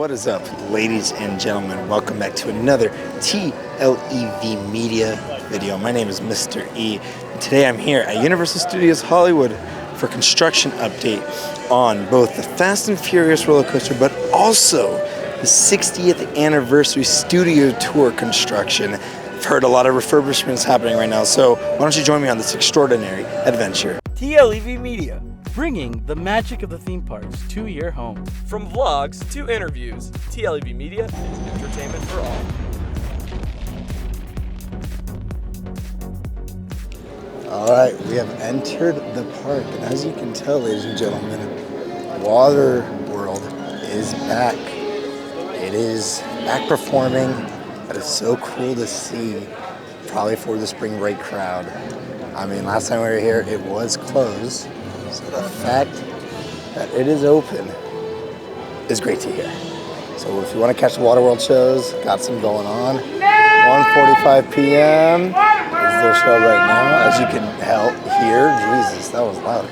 What is up, ladies and gentlemen? Welcome back to another TLEV Media video. My name is Mr. E. Today I'm here at Universal Studios Hollywood for construction update on both the Fast and Furious roller coaster, but also the 60th anniversary studio tour construction. I've heard a lot of refurbishments happening right now, so why don't you join me on this extraordinary adventure? TLEV Media, bringing the magic of the theme parks to your home. From vlogs to interviews, TLEV Media is entertainment for all. Alright, we have entered the park, and as you can tell, ladies and gentlemen, Water World is back. It is back performing. That is so cool to see, probably for the spring break crowd. I mean, last time we were here, it was closed, so the fact that it is open is great to hear. So if you want to catch the Water World shows, got some going on. 1:45 p.m. is their show right now, as you can hear. Jesus, that was loud.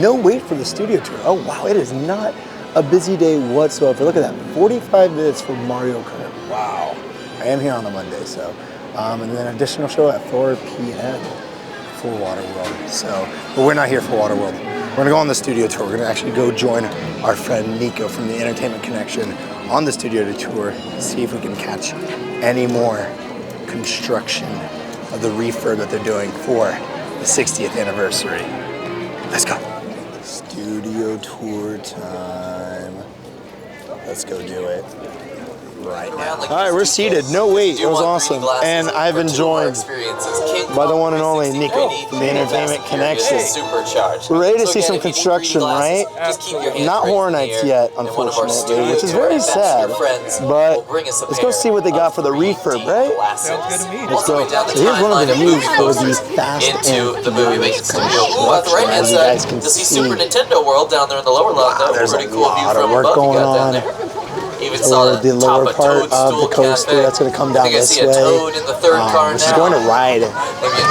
No wait for the studio tour. Oh wow, it is not a busy day whatsoever. Look at that, 45 minutes for Mario Kart. Wow. I am here on a Monday, so. And then an additional show at 4 p.m. for Water World. So, but we're not here for Water World. We're gonna go on the studio tour. We're gonna actually go join our friend Nico from the Entertainment Connection on the studio tour, see if we can catch any more construction of the refurb that they're doing for the 60th anniversary. Let's go. Studio tour time. Let's go do it right now. All right, we're seated. No wait, it was awesome. And I've been joined by the one and only Nico from the Entertainment Connection. We're ready to see some construction, right? Not Horror Nights yet, unfortunately, which is very sad. But let's go see what they got for the refurb, right? Let's go. So here's one of the views for the Fast and Furious construction. As you guys can see, Super Nintendo World down there in the lower level. there's a lot of work going on. Even saw the lower part of the coaster that's going to come down this way. Which is going to ride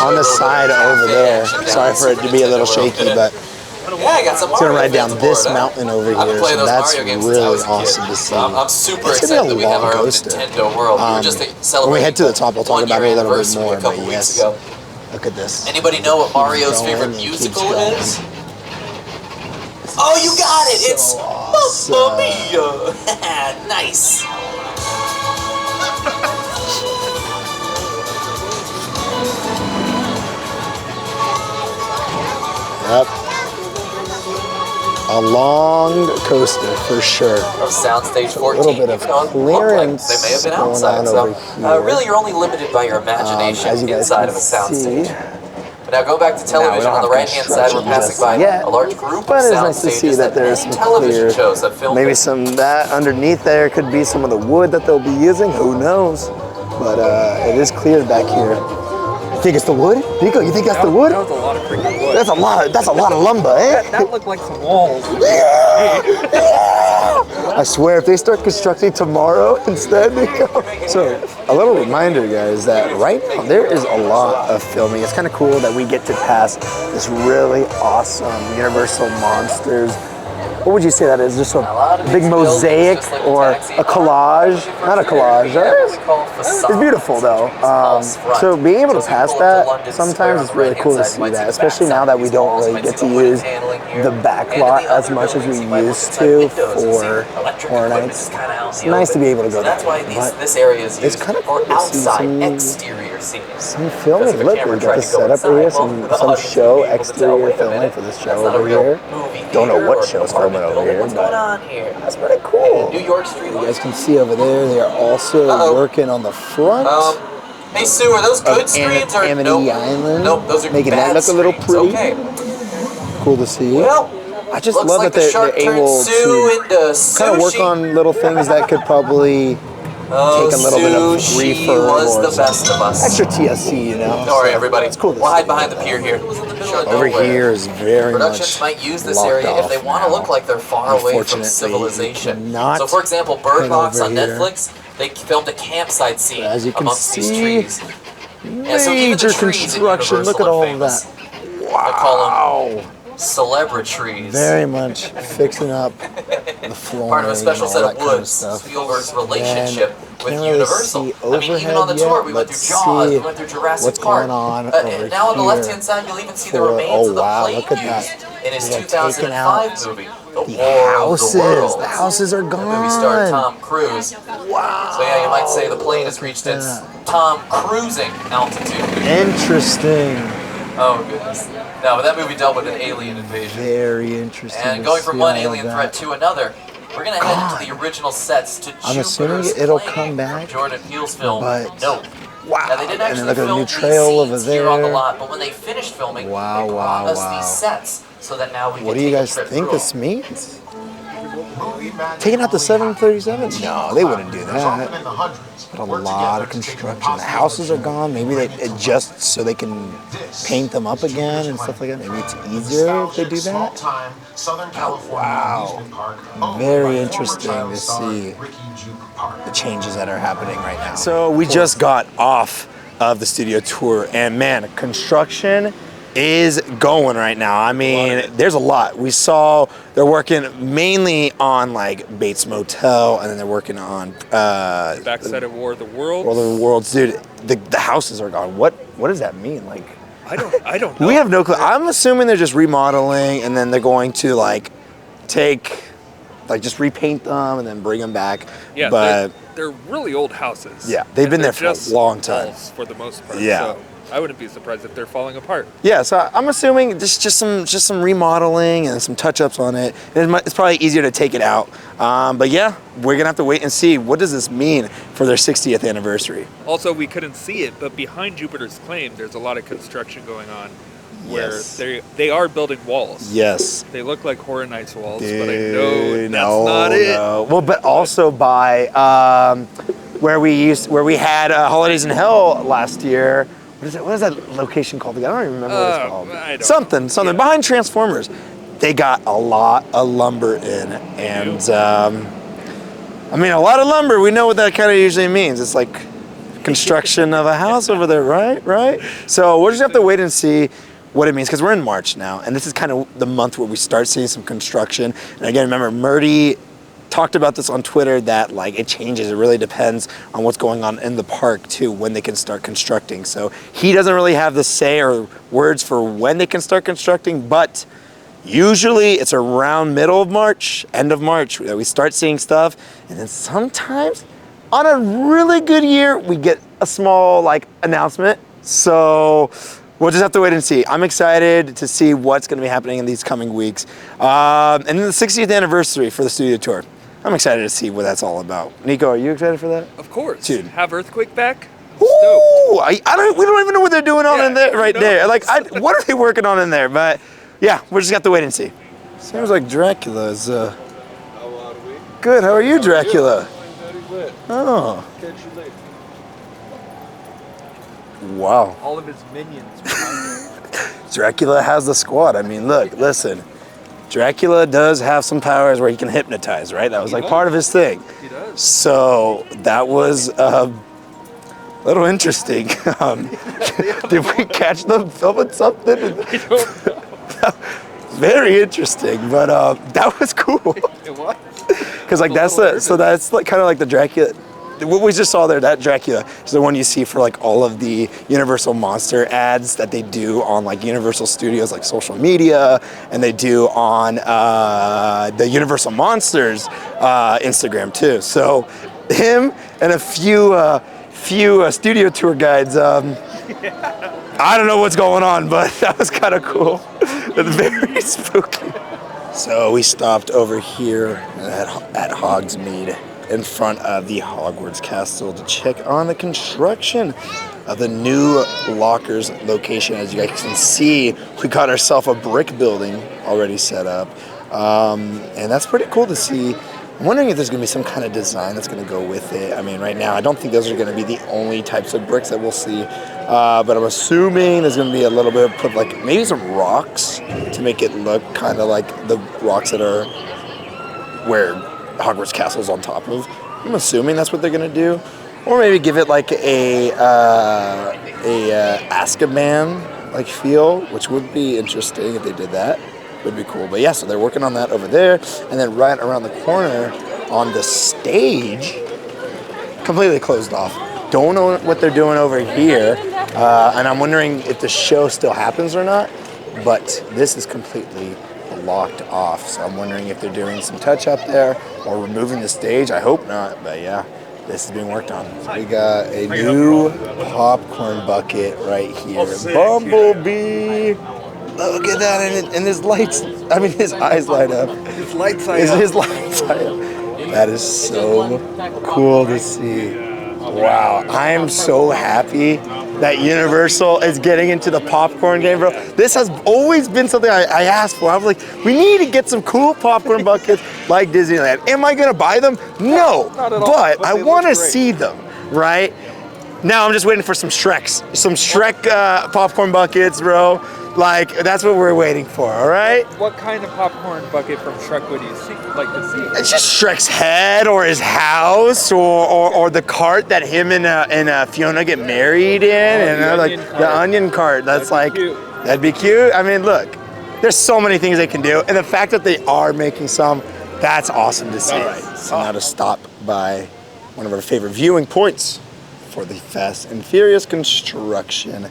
on the side over there. Sorry for it to be a little shaky, but it's going to ride down this mountain over here. So that's really awesome to see. I'm super excited that we have our own Nintendo World. When we head to the top, we'll talk about it a little bit more. But yes, look at this. Anybody know what Mario's favorite musical is? Oh, you got it! It's Mamma Mia! Nice! Yep. A long coaster for sure. From Soundstage 14. A little bit of clearance they may have been going outside, on so over here. really you're only limited by your imagination inside of a soundstage. Now go back to television. On the right-hand side, we're passing by a large group of sound nice to see stages that there's some television shows that film. Maybe some that underneath there could be some of the wood that they'll be using. Who knows? But it is clear back here. You think it's the wood, Nico? You think that's the wood? That was a lot of freaking wood. That's a lot of lumber, eh? That looked like some walls. I swear, if they start constructing tomorrow instead, Nico. So, a little reminder, guys, that right now there is a lot of filming. It's kind of cool that we get to pass this really awesome Universal Monsters. What would you say that is? Just a big mosaic or a collage? Not a collage. It's beautiful though. So being able to pass that, sometimes it's really cool to see that, especially now that we don't really get to use the back lot as much as we used to for Horror Nights. It's nice to be able to go there. But it's kind of cool to see some filming. Look, we got the setup area, some show exterior filming for this show over here. Don't know what show's filming over here, but that's pretty cool. New York Street. You guys can see over there, they are also working on the front. Hey Sue, are those good screens or Amity Island? Nope, those are making that look a little pretty. Okay. Cool to see. Well, I just love that they're able to kind of work on little things that could probably take a little bit of refurb or extra TSC, you know. Don't worry, everybody. It's cool. We'll hide behind the pier here. Over here is very Productions much might use this area if they want to look like they're far away from civilization. So, for example, Bird Box on Netflix, they filmed a campsite scene amongst these trees. Major construction. Look at all of that. Wow. Celebritries. Very much fixing up the flooring. Part of a special set of woods. Spielberg's relationship with Universal. I mean, even on the tour, we went through Jaws, we went through Jurassic Park. Going on over now on the left-hand side, you'll even see the remains of the plane used in his 2005 movie. The houses are gone. The movie starred Tom Cruise. Wow. So yeah, you might say the plane has reached its Tom Cruising altitude. Interesting. Oh goodness. No, but that movie dealt with an alien invasion. Very interesting. And going from one alien threat to another, we're gonna head into the original sets to I'm assuming it'll come back. Jordan Peele's film. But Nope. Wow. Now, they didn't actually film a new these trail over scenes there. here on the lot, but when they finished filming, they brought us these sets so that now we can What do you guys think this means? Taking out the 737? No, they wouldn't do that. But a lot of construction. The houses are gone. Maybe they adjust so they can paint them up again and stuff like that. Maybe it's easier if they do that. Oh, wow. Very interesting to see the changes that are happening right now. So we just got off of the studio tour, and man, construction is going right now. I mean, there's a lot. We saw they're working mainly on like Bates Motel, and then they're working on backside of War of the Worlds. War of the Worlds, dude. The houses are gone. What does that mean? Like, I don't know. We have no clue. I'm assuming they're just remodeling, and then they're going to like just repaint them and then bring them back. Yeah, but they're really old houses. Yeah, they've been there for a long time. For the most part. Yeah. So I wouldn't be surprised if they're falling apart. Yeah, so I'm assuming just some remodeling and some touch-ups on it. It's probably easier to take it out. But yeah, we're gonna have to wait and see what does this mean for their 60th anniversary. Also, we couldn't see it, but behind Jupiter's Claim, there's a lot of construction going on. Where they are building walls. Yes. They look like Horror Nights walls, but I know that's not it. No. Well, but also by where we had Holidays in Hell last year. What is that location called again? I don't even remember what it's called. I don't know. Something behind Transformers. They got a lot of lumber in, and I mean, a lot of lumber. We know what that kind of usually means. It's like construction of a house over there, right? So we'll just have to wait and see what it means, because we're in March now, and this is kind of the month where we start seeing some construction. And again, remember, Murdy talked about this on Twitter that like it changes. It really depends on what's going on in the park too, when they can start constructing. So he doesn't really have the say or words for when they can start constructing, but usually it's around middle of March, end of March that we start seeing stuff. And then sometimes on a really good year, we get a small like announcement. So we'll just have to wait and see. I'm excited to see what's going to be happening in these coming weeks. And then the 60th anniversary for the studio tour. I'm excited to see what that's all about. Nico, are you excited for that? Of course. Dude. Have Earthquake back? Ooh, we don't even know what they're doing in there right there. Like, what are they working on in there? But yeah, we'll just have to wait and see. Seems like Dracula is good. How are you, Dracula? Oh. Catch you later. Wow. All of his minions behind him. Dracula has the squad. I mean, look, listen. Dracula does have some powers where he can hypnotize, right? That was like part of his thing. He does. So that was a little interesting. Did we catch them filming something? I don't know. Very interesting, but that was cool. It was. Because like that's like kind of like the Dracula. What we just saw there, that Dracula is the one you see for like all of the Universal Monster ads that they do on like Universal Studios, like social media, and they do on the Universal Monsters Instagram too. So him and a few studio tour guides. I don't know what's going on, but that was kind of cool. It's very spooky. So we stopped over here at Hogsmeade, in front of the Hogwarts Castle, to check on the construction of the new lockers location. As you guys can see, we got ourselves a brick building already set up, and that's pretty cool to see. I'm wondering if there's going to be some kind of design that's going to go with it. I mean, right now, I don't think those are going to be the only types of bricks that we'll see, but I'm assuming there's going to be a little bit of like maybe some rocks to make it look kind of like the rocks that are where Hogwarts Castle's on top of. I'm assuming that's what they're gonna do, or maybe give it like a Azkaban like feel, which would be interesting if they did that. would be cool. But yeah, so they're working on that over there. And then right around the corner on the stage, completely closed off. Don't know what they're doing over here. And I'm wondering if the show still happens or not. But this is completely locked off. So I'm wondering if they're doing some touch up there or removing the stage. I hope not, but yeah, this is being worked on. So we got a new popcorn bucket right here. Bumblebee. Look at that, and his lights, I mean, his eyes light up. His lights light up. His lights light up. That is so cool to see. Wow, I am so happy that Universal is getting into the popcorn game, bro. This has always been something I asked for. I was like, we need to get some cool popcorn buckets like Disneyland. Am I gonna buy them? No, not at all, but I they want to look great. see them, right? Now I'm just waiting for some Shrek popcorn buckets, bro. Like, that's what we're waiting for, all right? What kind of popcorn bucket from Shrek would you like to see? It's just Shrek's head or his house or the cart that him and Fiona get married in, the onion cart. That's that'd be cute. I mean, look, there's so many things they can do, and the fact that they are making some, that's awesome to see. All right, so now to stop by one of our favorite viewing points for the Fast and Furious construction.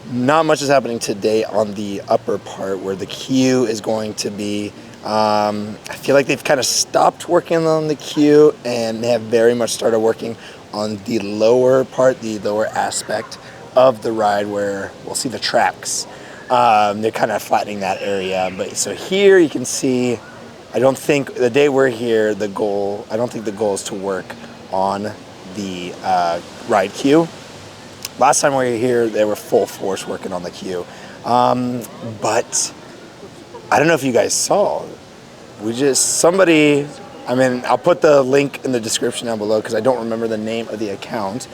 Not much is happening today on the upper part where the queue is going to be. I feel like they've kind of stopped working on the queue and they have very much started working on the lower part, the lower aspect of the ride where we'll see the tracks. They're kind of flattening that area. But so here you can see, I don't think the day we're here, I don't think the goal is to work on the ride queue. Last time we were here, they were full force working on the queue. But I don't know if you guys saw, I'll put the link in the description down below because I don't remember the name of the account,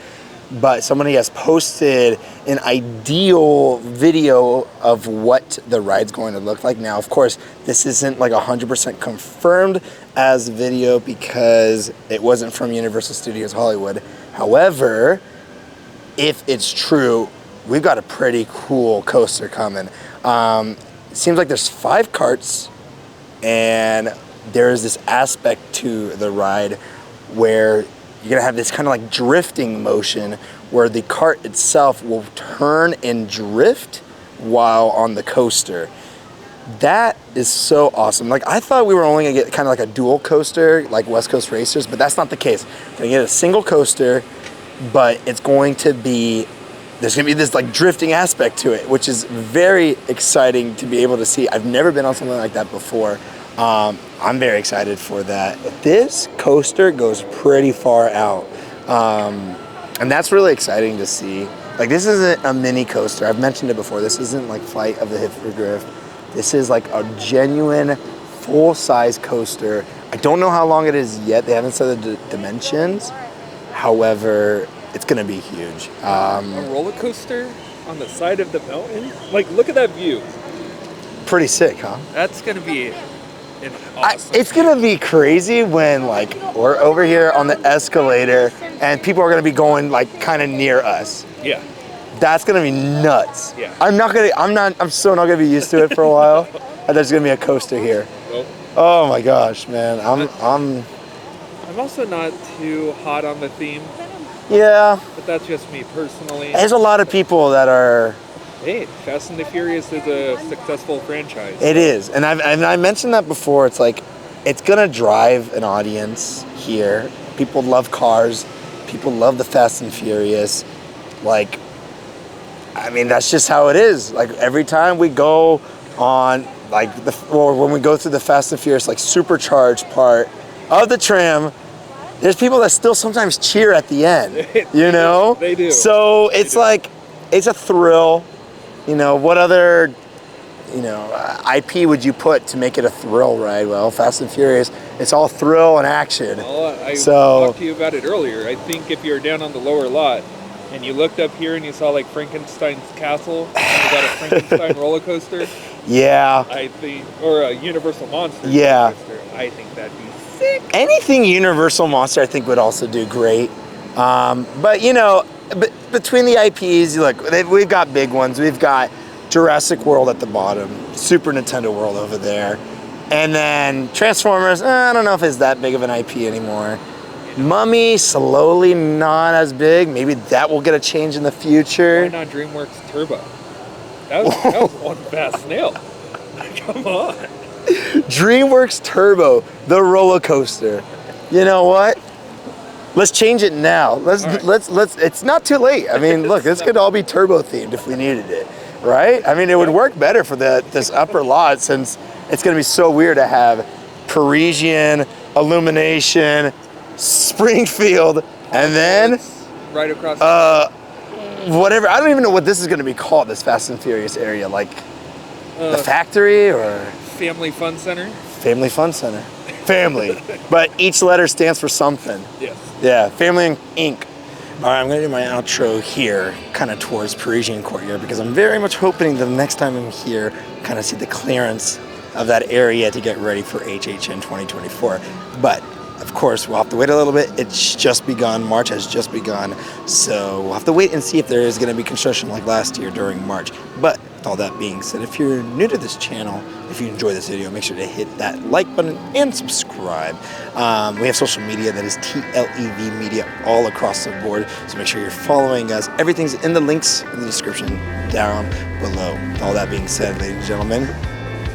but somebody has posted an ideal video of what the ride's going to look like. Now, of course, this isn't like 100% confirmed as video because it wasn't from Universal Studios Hollywood. However, if it's true, we've got a pretty cool coaster coming. It seems like there's 5 carts and there's this aspect to the ride where you're gonna have this kind of like drifting motion where the cart itself will turn and drift while on the coaster. That is so awesome. Like, I thought we were only gonna get kind of like a dual coaster like West Coast Racers, but that's not the case. We're gonna get a single coaster, but it's going to be, there's gonna be this like drifting aspect to it, which is very exciting to be able to see. I've never been on something like that before. I'm very excited for that. This coaster goes pretty far out. And that's really exciting to see. Like, this isn't a mini coaster. I've mentioned it before. This isn't like Flight of the Hippogriff. This is like a genuine full-size coaster. I don't know how long it is yet. They haven't said the dimensions. However, it's gonna be huge. A roller coaster on the side of the mountain? Like, look at that view. Pretty sick, huh? That's gonna be an awesome it's gonna be crazy when like we're over here on the escalator and people are gonna be going like kind of near us. Yeah. That's gonna be nuts. Yeah. I'm still not gonna be used to it for a while. And there's gonna be a coaster here. Well, Oh my gosh, man. I'm also not too hot on the theme, yeah. but that's just me personally. There's a lot of people that are. Hey, Fast and the Furious is a successful franchise. It is, and I mentioned that before. It's like, it's gonna drive an audience here. People love cars. People love the Fast and Furious. Like, I mean, that's just how it is. Like, every time we go on, like, or when we go through the Fast and Furious, like, supercharged part of the tram, there's people that still sometimes cheer at the end, you know? They do. So it's like, it's a thrill. You know, what other, IP would you put to make it a thrill ride? Well, Fast and Furious, it's all thrill and action. Well, I talked to you about it earlier. I think if you're down on the lower lot and you looked up here and you saw like Frankenstein's castle and you got a Frankenstein roller coaster. Yeah. I think, or a Universal Monster Yeah. roller coaster. I think that'd be sick. Anything Universal Monster, I think, would also do great. But between the IPs, look, we've got big ones. We've got Jurassic World at the bottom, Super Nintendo World over there. And then Transformers, I don't know if it's that big of an IP anymore. Mummy, slowly not as big. Maybe that will get a change in the future. Why not DreamWorks Turbo? That was one fast snail. Come on. DreamWorks Turbo, the roller coaster. You know what? Let's change it now. Let's. It's not too late. I mean, look, this could all be turbo themed if we needed it, right? I mean, it would work better for this upper lot since it's going to be so weird to have Parisian, Illumination, Springfield, and then right across. Whatever. I don't even know what this is going to be called. This Fast and Furious area, like the factory or Family Fun Center. Family Fun Center. Family, but each letter stands for something. Yes. Yeah, Family Inc. All right, I'm gonna do my outro here, kind of towards Parisian Courtyard, because I'm very much hoping the next time I'm here, kind of see the clearance of that area to get ready for HHN 2024. But of course, we'll have to wait a little bit. It's just begun. March has just begun, so we'll have to wait and see if there is going to be construction like last year during March. But with all that being said, if you're new to this channel, if you enjoy this video, make sure to hit that like button and subscribe. We have social media that is TLEV Media all across the board, so make sure you're following us. Everything's in the links in the description down below. With all that being said, ladies and gentlemen,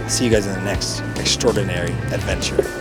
I'll see you guys in the next extraordinary adventure.